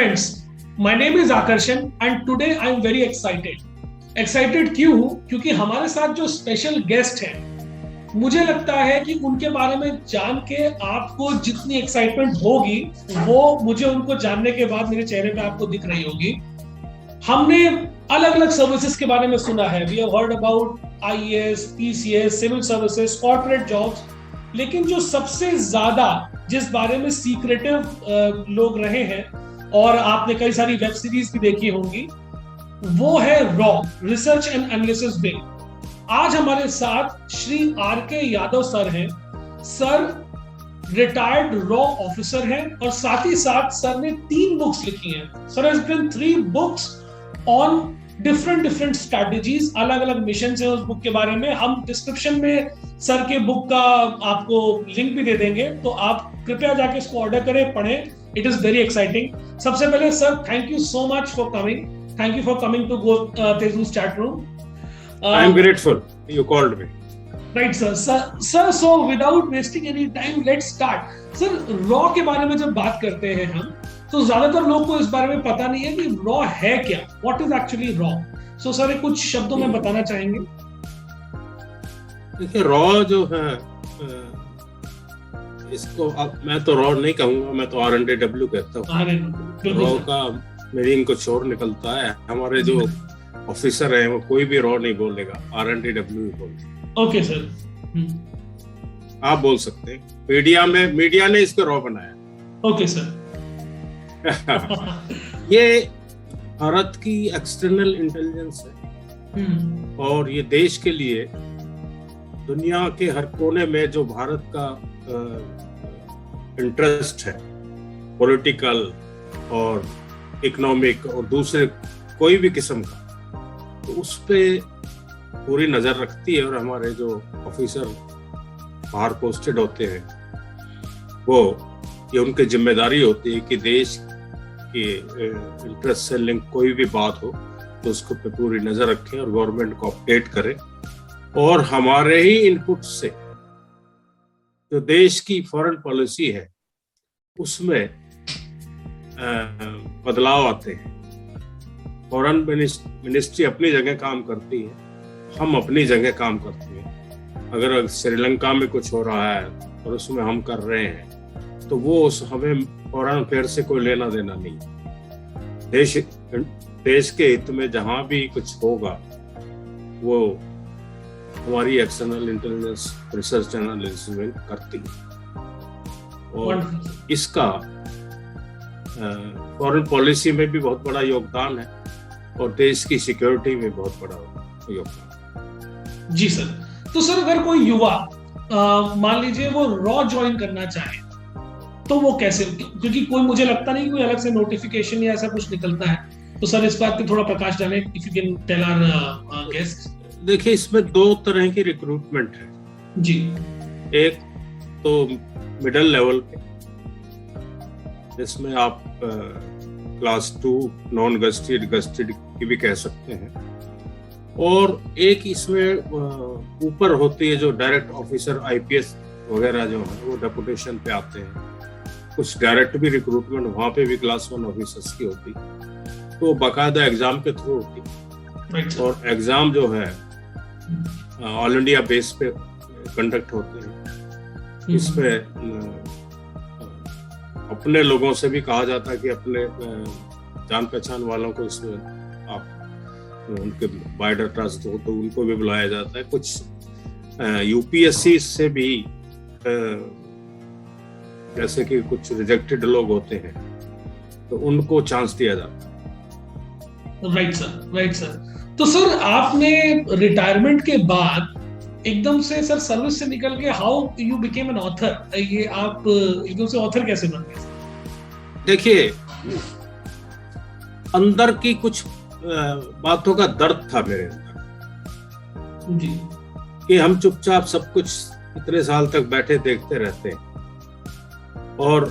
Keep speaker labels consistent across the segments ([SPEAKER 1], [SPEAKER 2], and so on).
[SPEAKER 1] friends, my name is Akarshan and today I am very excited. Excited क्यों? क्योंकि हमारे साथ जो स्पेशल गेस्ट हैं, मुझे लगता है कि उनके बारे में जान के आपको जितनी एक्साइटमेंट होगी वो मुझे उनको जानने के बाद मेरे चेहरे पे आपको दिख रही होगी। हमने अलग अलग सर्विसेज के बारे में सुना है, we have heard about IAS, PCS, civil services, corporate jobs, लेकिन जो सबसे ज्यादा जिस बारे में सीक्रेटिव लोग रहे हैं और आपने कई सारी वेब सीरीज भी देखी होंगी, वो है raw, research and analysis wing. आज हमारे साथ श्री आर.के. यादव सर हैं। सर रिटायर्ड रॉ ऑफिसर हैं और साथ ही साथ सर ने 3 बुक्स लिखी हैं। Sir has written 3 books on different strategies, अलग अलग मिशन है उस बुक के बारे में। हम डिस्क्रिप्शन में सर के बुक का आपको लिंक भी दे देंगे, तो आप कृपया जाके इसको ऑर्डर करें, पढ़ें। It is very exciting. सबसे पहले sir, thank you so much for coming. Thank you for coming to go Teju's chat room.
[SPEAKER 2] I am grateful you called me.
[SPEAKER 1] Right, sir. Sir, so without wasting any time, let's start. Sir, raw के बारे में जब बात करते हैं हम, तो ज्यादातर लोग को इस बारे में पता नहीं है कि रॉ है क्या, what is actually raw. So sir, कुछ शब्दों में बताना चाहेंगे?
[SPEAKER 2] देखिए, रॉ जो है, इसको अब मैं तो रॉ नहीं कहूंगा, मैं तो R&W कहता हूँ। रॉ का मीनिंग कुछ और निकलता है। हमारे जो ऑफिसर है वो कोई भी रॉ नहीं बोलेगा, R&W ही बोलेगा।
[SPEAKER 1] ओके सर,
[SPEAKER 2] आप बोल सकते हैं। मीडिया ने इसको रॉ बनाया।
[SPEAKER 1] Okay sir.
[SPEAKER 2] ये भारत की एक्सटर्नल इंटेलिजेंस है और ये देश के लिए दुनिया के हर कोने में जो भारत का इंटरेस्ट है, पॉलिटिकल और इकोनॉमिक और दूसरे कोई भी किस्म का, तो उस पे पूरी नजर रखती है। और हमारे जो ऑफिसर बाहर पोस्टेड होते हैं, वो ये उनकी जिम्मेदारी होती है कि देश के इंटरेस्ट से लिंक कोई भी बात हो तो उसको पे पूरी नजर रखें और गवर्नमेंट को अपडेट करें। और हमारे ही इनपुट से जो देश की फॉरेन पॉलिसी है उसमें बदलाव आते हैं। फॉरेन मिनिस्ट्री अपनी जगह काम करती है, हम अपनी जगह काम करते हैं। अगर श्रीलंका में कुछ हो रहा है और उसमें हम कर रहे हैं, तो वो हमें फॉरेन अफेयर से कोई लेना देना नहीं। देश के हित में जहां भी कुछ होगा वो हमारी एक्सटर्नल इंटेलिजेंस रिसर्च एनालिसिस में करती है। और इसका फॉरेन पॉलिसी में भी बहुत बड़ा योगदान है और देश की सिक्योरिटी में बहुत बड़ा योगदान।
[SPEAKER 1] जी सर। तो सर, अगर कोई युवा मान लीजिए वो रॉ ज्वाइन करना चाहे तो वो कैसे? क्योंकि कोई, मुझे लगता नहीं कोई अलग से नोटिफिकेशन या ऐसा कुछ निकलता है। तो सर, इस बात पे थोड़ा प्रकाश डालें, if you can tell our guest.
[SPEAKER 2] देखिए, इसमें 2 तरह की रिक्रूटमेंट है
[SPEAKER 1] जी।
[SPEAKER 2] एक तो मिडिल लेवल पे, जिसमें आप क्लास 2 नॉन गस्टेड की भी कह सकते हैं। और एक इसमें ऊपर होती है जो डायरेक्ट ऑफिसर, आईपीएस वगैरह जो है, वो डेपुटेशन पे आते हैं। कुछ डायरेक्ट भी रिक्रूटमेंट वहाँ पे भी क्लास 1 ऑफिसर्स की होती, तो बाकायदा एग्जाम के थ्रू होती। और एग्जाम जो है ऑल इंडिया बेस पे कंडक्ट होते हैं। इसमें अपने लोगों से भी कहा जाता है कि अपने जान पहचान वालों को इसमें आप उनके बायोडाटा हो तो उनको भी बुलाया जाता है। कुछ यूपीएससी से भी जैसे कि कुछ रिजेक्टेड लोग होते हैं तो उनको चांस दिया जाता है।
[SPEAKER 1] Right sir, right sir. तो सर, आपने रिटायरमेंट के बाद एकदम से सर सर्विस से निकल के how you became an author, ये आप एकदम से ऑथर कैसे बन गए?
[SPEAKER 2] देखिए, अंदर की कुछ बातों का दर्द था मेरे अंदर
[SPEAKER 1] जी,
[SPEAKER 2] कि हम चुपचाप सब कुछ इतने साल तक बैठे देखते रहते हैं और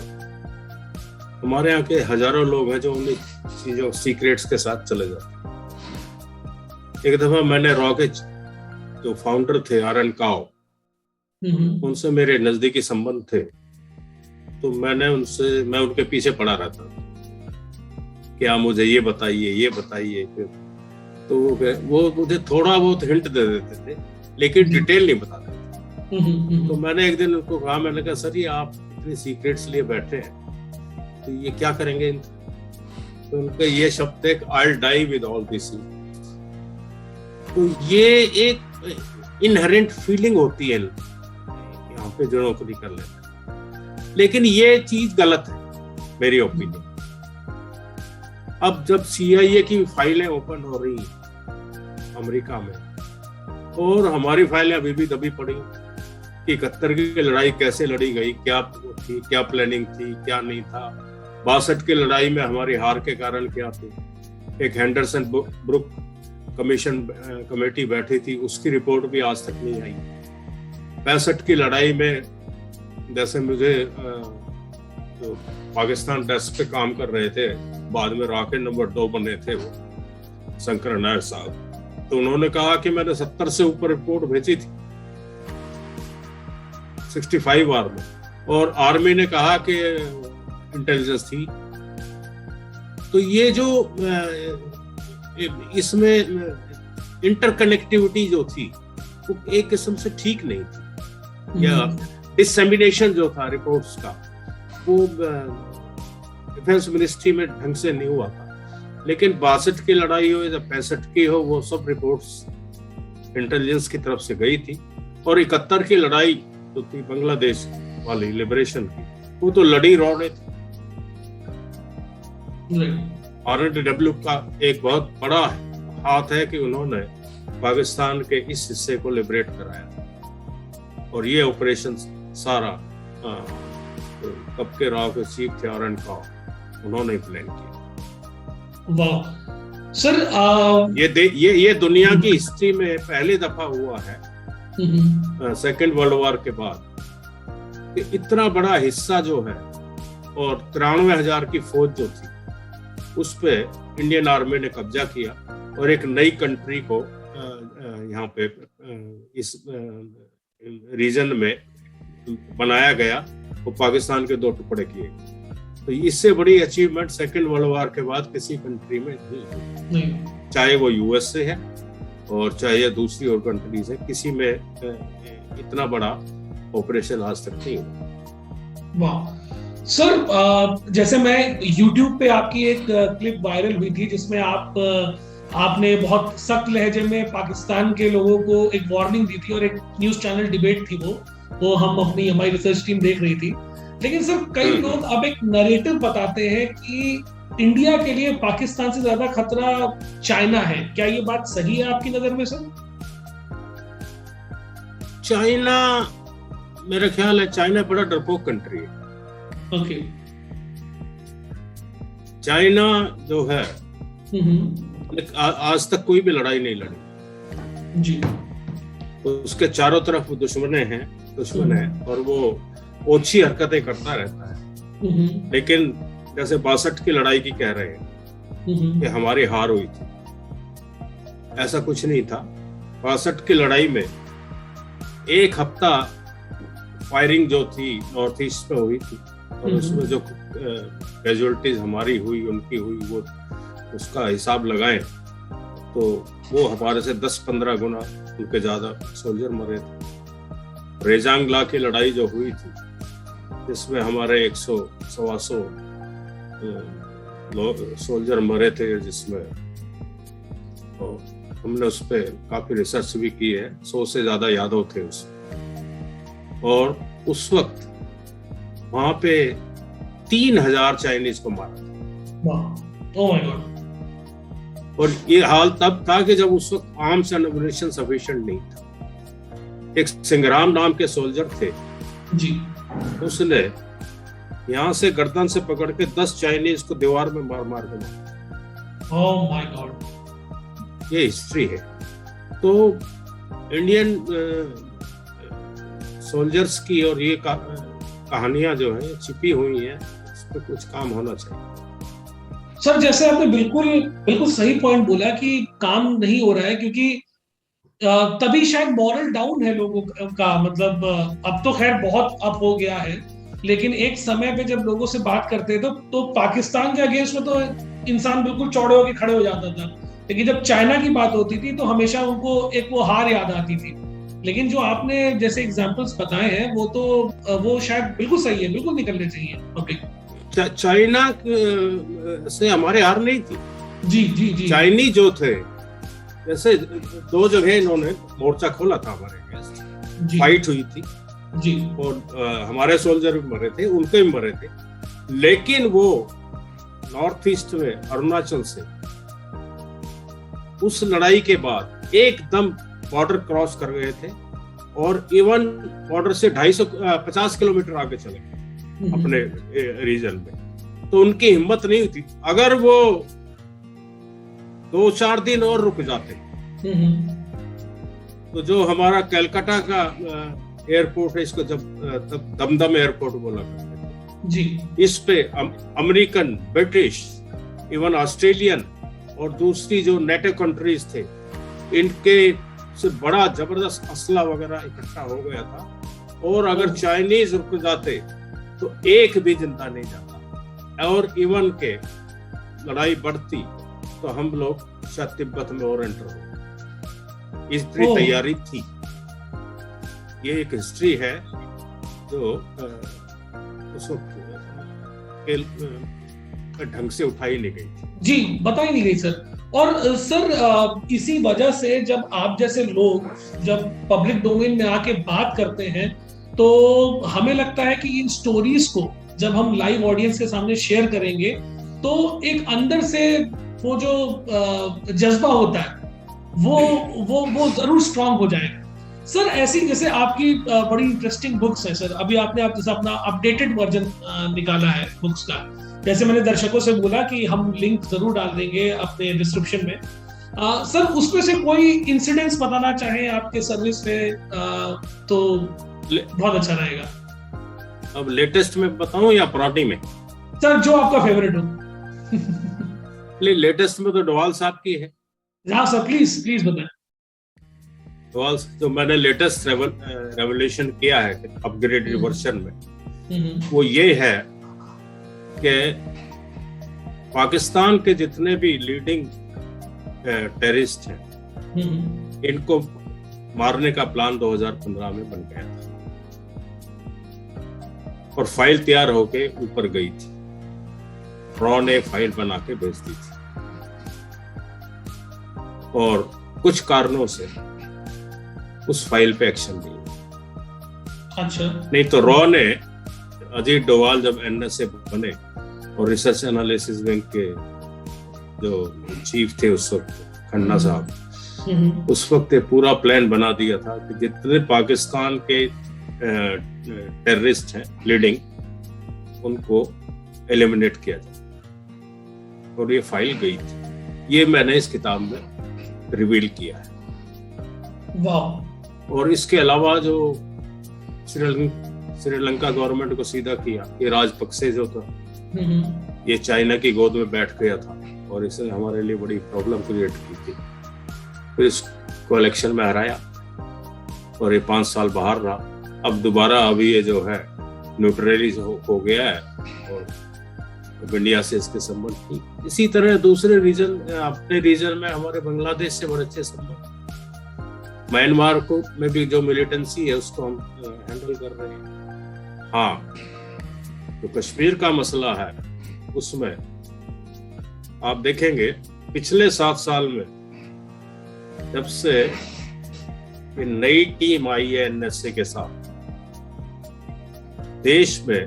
[SPEAKER 2] हमारे यहाँ के हजारों लोग हैं जो उन चीजों सीक्रेट्स के साथ चले जाते हैं। एक दफा मैंने रॉ के जो फाउंडर थे R.N. काओ, उनसे मेरे नजदीकी संबंध थे, तो मैं उनके पीछे पड़ा रहता था। कि आप मुझे ये बताइए फिर तो वो मुझे थोड़ा बहुत हिंट दे देते थे, लेकिन डिटेल नहीं बताते थे। तो मैंने एक दिन उनको कहा, मैंने कहा सर ये आप इतने सीक्रेट्स लिए बैठे हैं तो ये क्या करेंगे? तो उनका ये शब्द है, I'll die with all this। तो ये एक इनहेरेंट फीलिंग होती है यहाँ पे जो नौकरी कर लेते, लेकिन ये चीज गलत है मेरी ओपिनियन। अब जब CIA की फाइलें ओपन हो रही अमेरिका में, और हमारी फाइलें अभी भी दबी पड़ी कि 71 की लड़ाई कैसे लड़ी गई, क्या थी, क्या प्लानिंग थी, क्या नहीं था, 62 की लड़ाई में हमारी हार के कारण क्या थे, एक हेंडरसन ब्रुक कमेटी बैठी थी, उसकी रिपोर्ट भी आज तक नहीं आई। 65 की लड़ाई में जैसे मुझे जो पाकिस्तान डेस्क पे काम कर रहे थे, बाद में रॉकेट नंबर 2 बने थे वो शंकर नायर साहब, तो उन्होंने कहा कि मैंने 70 से ऊपर रिपोर्ट भेजी थी 65 वार में, और आर्मी ने कहा कि इंटेलिजेंस थी। तो ये जो इसमें इंटरकनेक्टिविटी जो थी वो एक किस्म से ठीक नहीं थी, या डिसेमिनेशन जो था रिपोर्ट्स का वो डिफेंस मिनिस्ट्री में ढंग से नहीं हुआ था। लेकिन 62 की लड़ाई हो या 65 की हो, वो सब रिपोर्ट्स इंटेलिजेंस की तरफ से गई थी। और 71 की लड़ाई जो थी बांग्लादेश वाली लिबरेशन की, वो तो लड़ी रौड़े थी। RRW का एक बहुत बड़ा हाथ है कि उन्होंने पाकिस्तान के इस हिस्से को लिबरेट कराया था, और ये ऑपरेशन सारा कब के राव के चीफ थे उन्होंने प्लान किया।
[SPEAKER 1] वाह सर,
[SPEAKER 2] ये दुनिया की हिस्ट्री में पहली दफा हुआ है सेकेंड वर्ल्ड वॉर के बाद कि इतना बड़ा हिस्सा जो है, और 93,000 की फौज जो थी उस पे इंडियन आर्मी ने कब्जा किया, और एक नई कंट्री को यहाँ पे इस रीजन में बनाया गया, वो पाकिस्तान के 2 टुकड़े किए। तो इससे बड़ी अचीवमेंट सेकेंड वर्ल्ड वॉर के बाद किसी कंट्री में नहीं, चाहे वो USA है और चाहे दूसरी और कंट्रीज है, किसी में इतना बड़ा ऑपरेशन आज तक नहीं हुआ।
[SPEAKER 1] वाह सर, जैसे मैं YouTube पे आपकी एक क्लिप वायरल हुई थी जिसमें आपने बहुत सख्त लहजे में पाकिस्तान के लोगों को एक वार्निंग दी थी, और एक न्यूज चैनल डिबेट थी वो हमारी रिसर्च टीम देख रही थी। लेकिन सर कई लोग अब एक नैरेटिव बताते हैं कि इंडिया के लिए पाकिस्तान से ज्यादा खतरा चाइना है। क्या ये बात सही है आपकी नजर में सर?
[SPEAKER 2] चाइना, मेरा ख्याल है चाइना बड़ा डरपोक कंट्री है।
[SPEAKER 1] ओके।
[SPEAKER 2] चाइना जो है आज तक कोई भी लड़ाई नहीं लड़ी
[SPEAKER 1] जी,
[SPEAKER 2] तो उसके चारों तरफ दुश्मन है, और वो ओछी हरकतें करता रहता है। लेकिन जैसे 62 की लड़ाई की कह रहे हैं कि हमारी हार हुई थी, ऐसा कुछ नहीं था। 62 की लड़ाई में एक हफ्ता फायरिंग जो थी नॉर्थ ईस्ट में हुई थी, और उसमें जो कैजुअलिटीज हमारी हुई उनकी हुई, वो उसका हिसाब लगाएं तो वो हमारे से 10-15 गुना उनके ज्यादा सोल्जर मरे थे। रेजांगला की लड़ाई जो हुई थी जिसमें हमारे 100-125 सोल्जर मरे थे, जिसमें तो हमने उस पर काफी रिसर्च भी की है। 100 से ज्यादा यादव थे उसमें, और उस वक्त वहां पे 3,000 चाइनीज को मारा था।
[SPEAKER 1] Oh my God.
[SPEAKER 2] और ये हाल तब था कि जब उस वक्त आर्म्स एंड एम्युनिशन सफिशिएंट नहीं था। एक सिंग्राम नाम के सोल्जर थे
[SPEAKER 1] जी,
[SPEAKER 2] उसने यहाँ से गर्दन से पकड़ के 10 चाइनीज को दीवार में मार मार के मारा।
[SPEAKER 1] Oh my God.
[SPEAKER 2] ये हिस्ट्री है। तो इंडियन सोल्जर्स की और ये कहानियां जो है छिपी हुई हैं, इस पे कुछ काम होना चाहिए।
[SPEAKER 1] सर जैसे आपने बिल्कुल सही पॉइंट बोला कि काम नहीं हो रहा है, क्योंकि तभी शायद मॉरल डाउन है लोगों का। मतलब अब तो खैर बहुत अप हो गया है, लेकिन एक समय पे जब लोगों से बात करते तो पाकिस्तान के अगेंस्ट में तो इंसान बिल्कुल चौड़े होके खड़े हो जाता था, लेकिन जब चाइना की बात होती थी तो हमेशा उनको एक वो हार याद आती थी। लेकिन जो आपने जैसे एग्जांपल्स बताए हैं वो तो वो शायद बिल्कुल सही है, बिल्कुल निकलने चाहिए पब्लिक।
[SPEAKER 2] चाइना से हमारे हार नहीं थी।
[SPEAKER 1] जी जी जी।
[SPEAKER 2] चाइनीज जो थे, जैसे 2 जगह इन्होंने मोर्चा खोला था हमारे अगेंस्ट, फाइट हुई थी
[SPEAKER 1] जी,
[SPEAKER 2] और हमारे सोल्जर भी मरे थे, उनके भी मरे थे, लेकिन वो नॉर्थ ईस्ट में अरुणाचल से उस लड़ाई के बाद एकदम बॉर्डर क्रॉस कर गए थे और इवन बॉर्डर से 250 किलोमीटर आगे चले गए अपने रीजन में। तो उनकी हिम्मत नहीं हुई। अगर वो 2-4 दिन और रुक जाते तो जो हमारा कलकत्ता का एयरपोर्ट है, इसको तब दमदम एयरपोर्ट बोला करते थे
[SPEAKER 1] जी,
[SPEAKER 2] इस पे अमेरिकन, ब्रिटिश, इवन ऑस्ट्रेलियन और दूसरी जो नेटो कंट्रीज थे, इनके से बड़ा जबरदस्त असला वगैरह इकट्ठा हो गया था। और अगर चाइनीज रुक जाते तो एक भी जिंदा नहीं जाता और इवन के लड़ाई बढ़ती तो हम लोग शायद तिब्बत में और एंटर हो। इतनी तैयारी थी। ये एक हिस्ट्री है जो उस वक्त ढंग से उठाई नहीं गई थी।
[SPEAKER 1] जी, बताई नहीं गई सर। और सर इसी वजह से जब आप जैसे लोग जब पब्लिक डोमेन में आके बात करते हैं तो हमें लगता है कि इन स्टोरीज को जब हम लाइव ऑडियंस के सामने शेयर करेंगे तो एक अंदर से वो जो जज्बा होता है वो जरूर स्ट्रांग हो जाएगा। सर ऐसी जैसे आपकी बड़ी इंटरेस्टिंग बुक्स है सर, अभी आपने जैसे अपना अपडेटेड वर्जन निकाला है बुक्स का, जैसे मैंने दर्शकों से बोला कि हम लिंक जरूर डाल देंगे अपने डिस्क्रिप्शन में। सर उसमें से कोई इंसिडेंट्स बताना चाहें आपके सर्विस पे तो बहुत अच्छा रहेगा।
[SPEAKER 2] अब लेटेस्ट में बताऊं या पुरानी में?
[SPEAKER 1] सर जो आपका फेवरेट हो।
[SPEAKER 2] लेटेस्ट में तो डोवाल साहब की है।
[SPEAKER 1] हाँ सर, प्लीज प्लीज बताएं।
[SPEAKER 2] डोवाल जो मैंने लेटेस्ट रेवोल्यूशन किया है अपग्रेडेड वर्जन में, वो ये है कि पाकिस्तान के जितने भी लीडिंग टेररिस्ट हैं, इनको मारने का प्लान 2015 में बन गया था और फाइल तैयार होके ऊपर गई थी। रॉ ने फाइल बना के भेज दी थी और कुछ कारणों से उस फाइल पे एक्शन नहीं।
[SPEAKER 1] अच्छा। नहीं
[SPEAKER 2] तो रॉ ने, अजीत डोवाल जब एनएसए बने और रिसर्च एनालिसिस विंग के जो चीफ थे उस वक्त, खन्ना साहब, उस वक्त पूरा प्लान बना दिया था कि जितने पाकिस्तान के टेररिस्ट हैं लीडिंग, उनको एलिमिनेट किया जाए और ये फाइल गई थी। ये मैंने इस किताब में रिवील किया है।
[SPEAKER 1] वाह।
[SPEAKER 2] और इसके अलावा जो श्रीलंका गवर्नमेंट को सीधा किया, ये राजपक्षे जो था, ये चाइना की गोद में बैठ गया था और इसने हमारे लिए बड़ी प्रॉब्लम क्रिएट की थी। फिर इसको इलेक्शन में हराया और ये 5 साल बाहर रहा। अब दोबारा अभी ये जो है न्यूट्रली हो गया है और इंडिया से इसके संबंध थी। इसी तरह दूसरे रीजन, अपने रीजन में हमारे बांग्लादेश से बड़े अच्छे संबंध, म्यांमार को में भी जो मिलिटेंसी है उसको हम हैंडल कर रहे हैं। हाँ, तो कश्मीर का मसला है, उसमें आप देखेंगे पिछले 7 साल में जब से नई टीम आई है एनएसए के साथ, देश में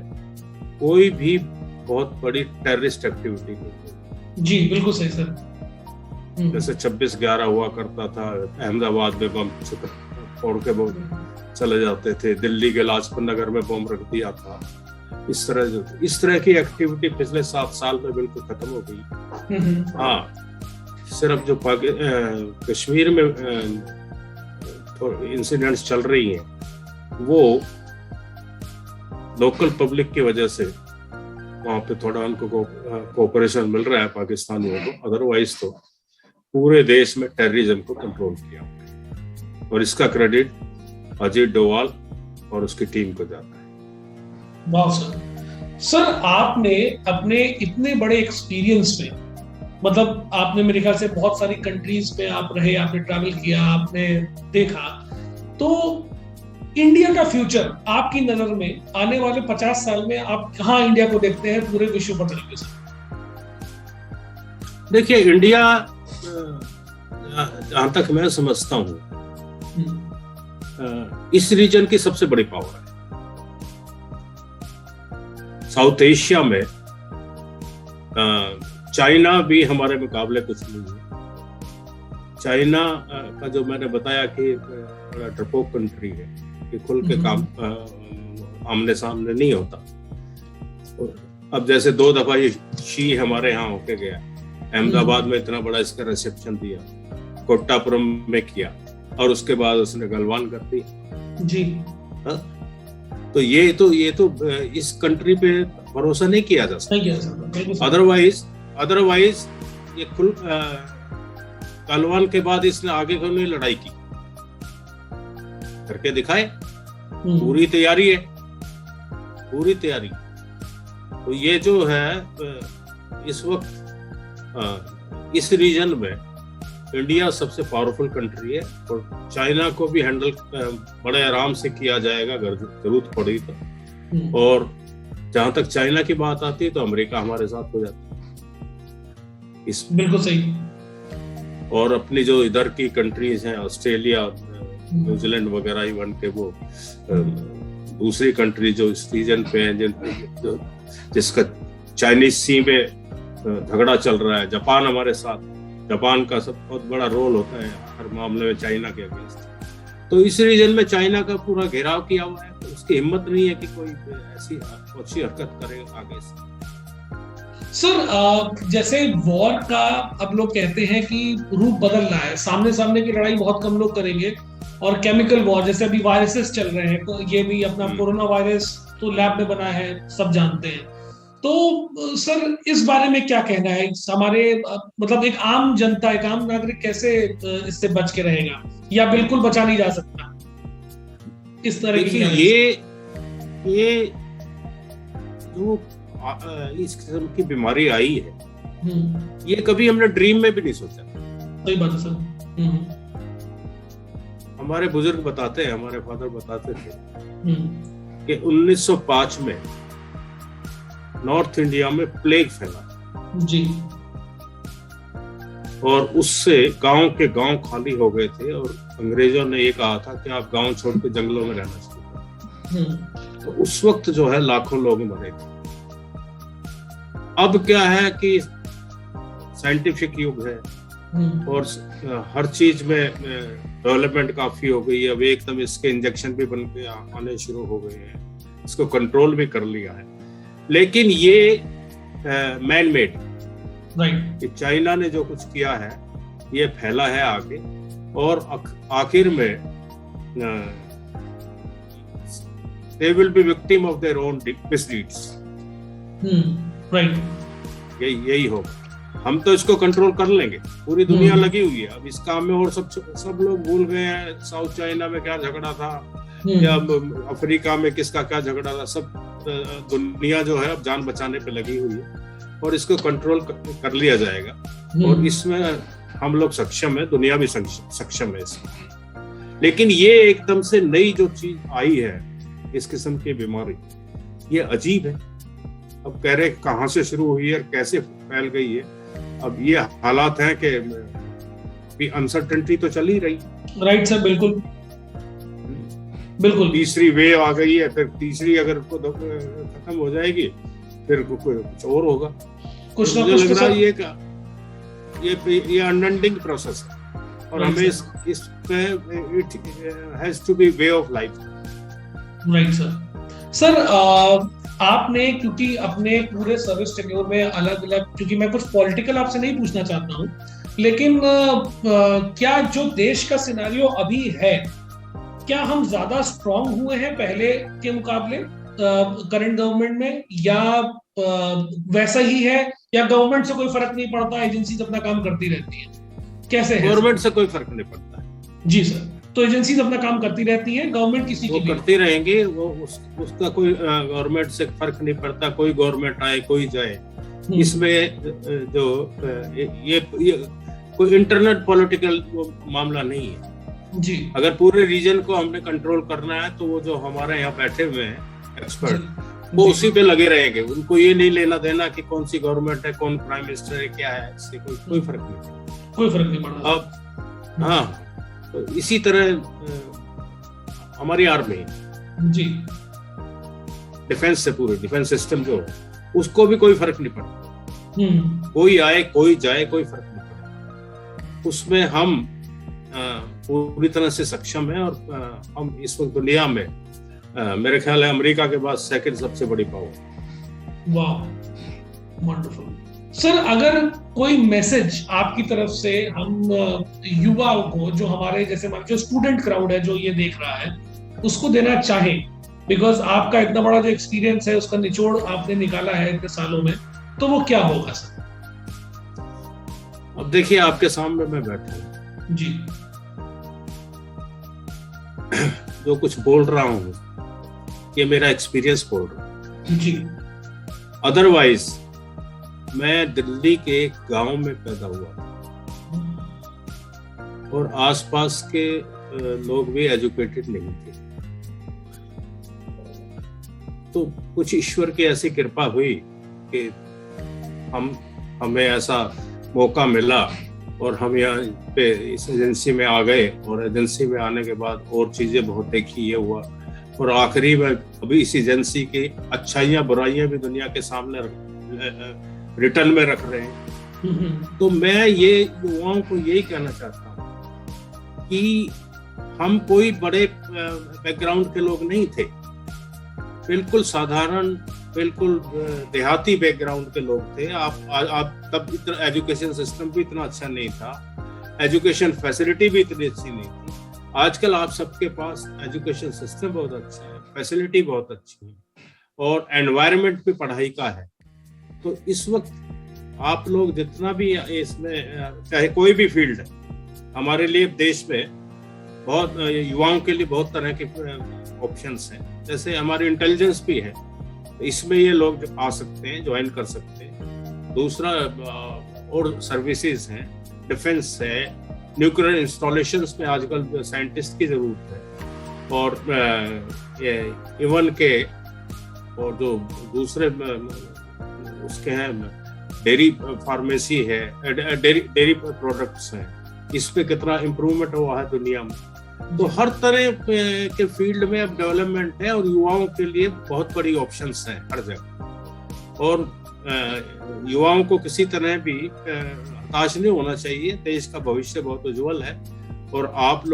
[SPEAKER 2] कोई भी बहुत बड़ी टेररिस्ट एक्टिविटी नहीं।
[SPEAKER 1] जी बिल्कुल सही सर।
[SPEAKER 2] जैसे 26/11 हुआ करता था, अहमदाबाद में बम फोड़ के चले जाते थे, दिल्ली के लाजपत नगर में बम रख दिया था। इस तरह की एक्टिविटी पिछले 7 साल में बिल्कुल खत्म हो गई। हाँ, सिर्फ जो कश्मीर में इंसिडेंट्स चल रही हैं, वो लोकल पब्लिक की वजह से वहां पे थोड़ा उनको कोऑपरेशन मिल रहा है पाकिस्तानियों को। अदरवाइज तो पूरे देश में टेररिज्म को कंट्रोल किया और इसका क्रेडिट अजीत डोवाल और उसकी टीम को जाता है।
[SPEAKER 1] वाह सर। सर आपने अपने इतने बड़े एक्सपीरियंस में मतलब आपने मेरे ख्याल से बहुत सारी कंट्रीज में आप रहे, आपने ट्रैवल किया, आपने देखा, तो इंडिया का फ्यूचर आपकी नजर में आने वाले 50 साल में आप कहाँ इंडिया को देखते हैं पूरे विश्व पटल से?
[SPEAKER 2] देखिए, इंडिया जहां तक मैं समझता हूँ इस रीजन की सबसे बड़ी पावर है। साउथ एशिया में चाइना भी हमारे मुकाबले कुछ नहीं है। चाइना का जो मैंने बताया कि बड़ा डरपोक कंट्री है, कि खुल के काम आमने सामने नहीं होता। अब जैसे 2 दफा ये शी हमारे यहाँ होके गया, अहमदाबाद में इतना बड़ा इसका रिसेप्शन दिया, कोट्टापुरम में किया, और उसके बाद उसने गलवान कर दी
[SPEAKER 1] जी।
[SPEAKER 2] तो ये तो इस कंट्री पे भरोसा नहीं किया जा सकता। अदरवाइज ये खुल गलवान के बाद इसने आगे क्यों नहीं लड़ाई की, करके दिखाए। पूरी तैयारी है, पूरी तैयारी। तो ये जो है इस वक्त इस रीजन में इंडिया सबसे पावरफुल कंट्री है, और चाइना को भी हैंडल बड़े आराम से किया जाएगा अगर जरूरत पड़ी तो। और जहां तक चाइना की बात आती है तो अमेरिका हमारे साथ हो जाता है इस।
[SPEAKER 1] बिल्कुल सही।
[SPEAKER 2] और अपनी जो इधर की कंट्रीज हैं, ऑस्ट्रेलिया, न्यूजीलैंड वगैरह, इवन के वो दूसरी कंट्री जो इस रीजन पे हैं, जिसका चाइनीज सी में झगड़ा चल रहा है, जापान हमारे साथ। जापान का सब बहुत बड़ा रोल होता है हर मामले में चाइना के अगेंस्ट। तो इस रीजन में चाइना का पूरा घेराव किया हुआ है, तो उसकी हिम्मत नहीं है कि कोई ऐसी अच्छी हरकत करे आगे से।
[SPEAKER 1] सर, जैसे वॉर का अब लोग कहते हैं कि रूप बदल रहा है, सामने सामने की लड़ाई बहुत कम लोग करेंगे, और केमिकल वॉर, जैसे अभी वायरसेस चल रहे हैं, तो ये भी अपना कोरोना वायरस तो लैब में बना है, सब जानते हैं। तो सर, इस बारे में क्या कहना है? हमारे मतलब एक आम जनता, एक आम नागरिक कैसे इससे बच के रहेगा, या बिल्कुल बचा नहीं जा सकता इस तरह की?
[SPEAKER 2] ये जो इस किस्म की बीमारी आई है, ये कभी हमने ड्रीम में भी नहीं सोचा।
[SPEAKER 1] सही बात है सर।
[SPEAKER 2] हमारे बुजुर्ग बताते हैं, हमारे फादर बताते थे कि 1905 में नॉर्थ इंडिया में प्लेग फैला जी, और उससे गांव के गांव खाली हो गए थे, और अंग्रेजों ने ये कहा था कि आप गांव छोड़ के जंगलों में रहना शुरू करें। तो उस वक्त जो है लाखों लोग मरे थे। अब क्या है कि साइंटिफिक युग है, और हर चीज में डेवलपमेंट काफी हो गई है। अब एकदम इसके इंजेक्शन भी बन के आने शुरू हो गए हैं, इसको कंट्रोल भी कर लिया है। लेकिन ये मैन मेड, कि चाइना ने जो कुछ किया है ये फैला है आगे, और आखिर में they will be victim of their own misdeeds। यही होगा। हम तो इसको कंट्रोल कर लेंगे, पूरी दुनिया लगी हुई है अब इस काम में, और सब लोग भूल गए हैं साउथ चाइना में क्या झगड़ा था, या अफ्रीका में किसका क्या झगड़ा था। सब दुनिया जो है अब जान बचाने पे लगी हुई है, और इसको कंट्रोल कर लिया जाएगा। और इसमें हम लोग सक्षम है, दुनिया भी सक्षम है इसमें। लेकिन ये एकदम से नई जो चीज आई है, इस किस्म की बीमारी, ये अजीब है। अब कह रहे कहाँ से शुरू हुई है और कैसे फैल गई है। अब ये हालात हैं कि अनसर्टेनिटी तो चल ही रही।
[SPEAKER 1] राइट सर, बिल्कुल बिल्कुल।
[SPEAKER 2] तीसरी वेव आ गई है, फिर तीसरी अगर खत्म हो जाएगी फिर कुछ और होगा।
[SPEAKER 1] कुछ ना
[SPEAKER 2] मुझे
[SPEAKER 1] कुछ
[SPEAKER 2] लग रहा है ये अनएंडिंग प्रोसेस है, और हमें इस पे it has to be way of life.
[SPEAKER 1] Right sir, आपने क्योंकि अपने पूरे सर्विस टेन्योर में अलग अलग, क्योंकि मैं कुछ पॉलिटिकल आपसे नहीं पूछना चाहता हूँ, लेकिन क्या जो देश का सिनेरियो अभी है, क्या हम ज्यादा स्ट्रांग हुए हैं पहले के मुकाबले करंट गवर्नमेंट में, या वैसा ही है, या गवर्नमेंट से कोई फर्क नहीं पड़ता, एजेंसीज अपना काम करती रहती है? कैसे है?
[SPEAKER 2] गवर्नमेंट से कोई फर्क नहीं पड़ता है
[SPEAKER 1] जी सर। तो एजेंसीज अपना काम करती रहती हैं, गवर्नमेंट किसी की
[SPEAKER 2] करती रहेंगी, वो उसका कोई गवर्नमेंट से फर्क नहीं पड़ता। कोई गवर्नमेंट आए कोई जाए, इसमें जो ये कोई इंटरनल पॉलिटिकल मामला नहीं है
[SPEAKER 1] जी।
[SPEAKER 2] अगर पूरे रीजन को हमने कंट्रोल करना है तो वो जो हमारे यहाँ बैठे हुए हैं एक्सपर्ट वो उसी पे लगे रहेंगे। उनको ये नहीं लेना देना कि कौन सी गवर्नमेंट है, कौन प्राइम मिनिस्टर है, क्या है, इससे कोई फर्क नहीं,
[SPEAKER 1] कोई फर्क नहीं पड़ता।
[SPEAKER 2] अब हाँ, तो इसी तरह हमारी आर्मी
[SPEAKER 1] जी,
[SPEAKER 2] डिफेंस से पूरे डिफेंस सिस्टम जो उसको भी कोई फर्क नहीं पड़ता, कोई आए कोई जाए कोई फर्क नहीं पड़ता। उसमें हम पूरी तरह से सक्षम हैं और हम इस वक्त दुनिया में मेरे ख्याल है अमेरिका के बाद सेकंड सबसे बड़ी पावर।
[SPEAKER 1] वाह, वंडरफुल। सर, अगर कोई मैसेज आपकी तरफ से हम युवाओं को, जो हमारे जैसे जो स्टूडेंट क्राउड है जो ये देख रहा है, उसको देना चाहे, बिकॉज आपका इतना बड़ा जो एक्सपीरियंस है उसका निचोड़ आपने निकाला है इतने सालों में, तो वो क्या होगा सर?
[SPEAKER 2] अब देखिए, आपके सामने मैं बैठा हूँ
[SPEAKER 1] जी,
[SPEAKER 2] जो कुछ बोल रहा हूँ ये मेरा एक्सपीरियंस बोल रहा हूँ
[SPEAKER 1] जी।
[SPEAKER 2] अदरवाइज मैं दिल्ली के एक गांव में पैदा हुआ और आसपास के लोग भी एजुकेटेड नहीं थे, तो कुछ ईश्वर की ऐसी कृपा हुई कि हमें ऐसा मौका मिला और हम यहाँ पे इस एजेंसी में आ गए और एजेंसी में आने के बाद और चीजें बहुत देखी, ये हुआ और आखिरी में अभी इस एजेंसी की अच्छाइयाँ बुराइयां भी दुनिया के सामने रिटर्न में रख रहे हैं। तो मैं ये युवाओं को यही कहना चाहता हूँ कि हम कोई बड़े बैकग्राउंड के लोग नहीं थे, बिल्कुल साधारण, बिल्कुल देहाती बैकग्राउंड के लोग थे। आप तब इतना एजुकेशन सिस्टम भी इतना अच्छा नहीं था, एजुकेशन फैसिलिटी भी इतनी अच्छी नहीं थी। आजकल आप सबके पास एजुकेशन सिस्टम बहुत अच्छा है, फैसिलिटी बहुत अच्छी है और एनवायरनमेंट भी पढ़ाई का है। तो इस वक्त आप लोग जितना भी इसमें, चाहे कोई भी फील्ड है, हमारे लिए देश में बहुत युवाओं के लिए बहुत तरह के ऑप्शंस हैं। जैसे हमारी इंटेलिजेंस भी है, इसमें ये लोग आ सकते हैं, ज्वाइन कर सकते हैं। दूसरा और सर्विसेज हैं, डिफेंस है, न्यूक्लियर इंस्टॉलेशंस में आजकल साइंटिस्ट की जरूरत है और इवन के और जो दूसरे उसके हैं, डेयरी फार्मेसी है, डेयरी प्रोडक्ट्स हैं, इस पे कितना इम्प्रूवमेंट हुआ है दुनिया में। तो हर तरह के फील्ड में अब डेवलपमेंट है और युवाओं के लिए बहुत बड़ी ऑप्शंस हैं हर जगह। और युवाओं को किसी तरह भी हताश नहीं होना चाहिए। देश का भविष्य बहुत उज्जवल है और आप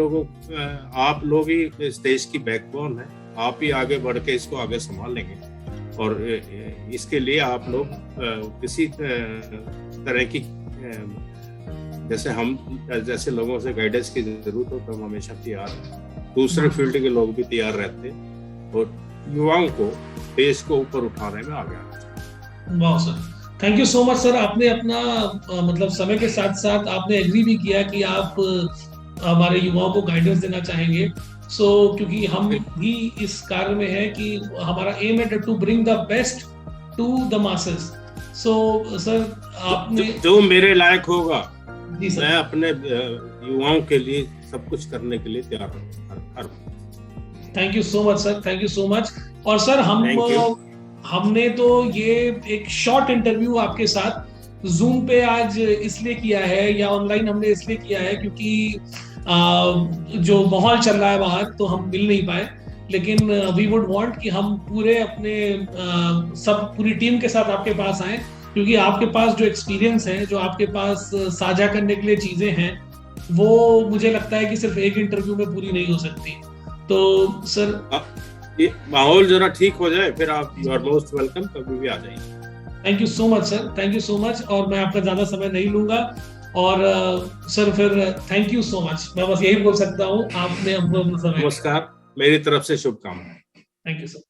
[SPEAKER 2] लोग ही इस देश की बैकबोन है। आप ही आगे बढ़ के इसको आगे संभालेंगे और इसके लिए आप लोग किसी तरह की जैसे लोगों से गाइडेंस की जरूरत हो तो हम हमेशा तैयार हैं। दूसरे फील्ड के लोग भी तैयार रहते हैं और युवाओं को देश को ऊपर उठाने में आगे आना चाहिए।
[SPEAKER 1] वाह sir, thank you so much sir. आपने अपना मतलब समय के साथ साथ आपने एग्री भी किया कि आप हमारे युवाओं को गाइडेंस देना चाहेंगे। क्योंकि हम भी इस कार्य में है कि हमारा एम है to bring the best to the masses. Sir आपने
[SPEAKER 2] जो मेरे लायक होगा
[SPEAKER 1] मैं
[SPEAKER 2] अपने युवाओं के लिए सब कुछ करने के लिए तैयार हूँ।
[SPEAKER 1] Thank you so much sir, thank you so much. और सर हमने तो ये एक शॉर्ट इंटरव्यू आपके साथ जूम पे आज इसलिए किया है या ऑनलाइन हमने इसलिए किया है क्योंकि जो माहौल चल रहा है बाहर तो हम मिल नहीं पाए, लेकिन वी वुड वांट कि हम पूरे अपने पूरी टीम के साथ आपके पास आए, क्योंकि आपके पास जो एक्सपीरियंस है, जो आपके पास साझा करने के लिए चीजें हैं, वो मुझे लगता है कि सिर्फ एक इंटरव्यू में पूरी नहीं हो सकती। तो सर
[SPEAKER 2] ये माहौल जरा ठीक हो जाए फिर आप यू आर मोस्ट वेलकम, कभी भी आ जाइए।
[SPEAKER 1] Thank you so much sir, thank you so much. और मैं आपका ज्यादा समय नहीं लूंगा और सर फिर थैंक यू सो मच, मैं बस यही बोल सकता हूँ। आपने हमको अपना समय,
[SPEAKER 2] नमस्कार, मेरी तरफ से शुभकामनाएं।
[SPEAKER 1] Thank you sir.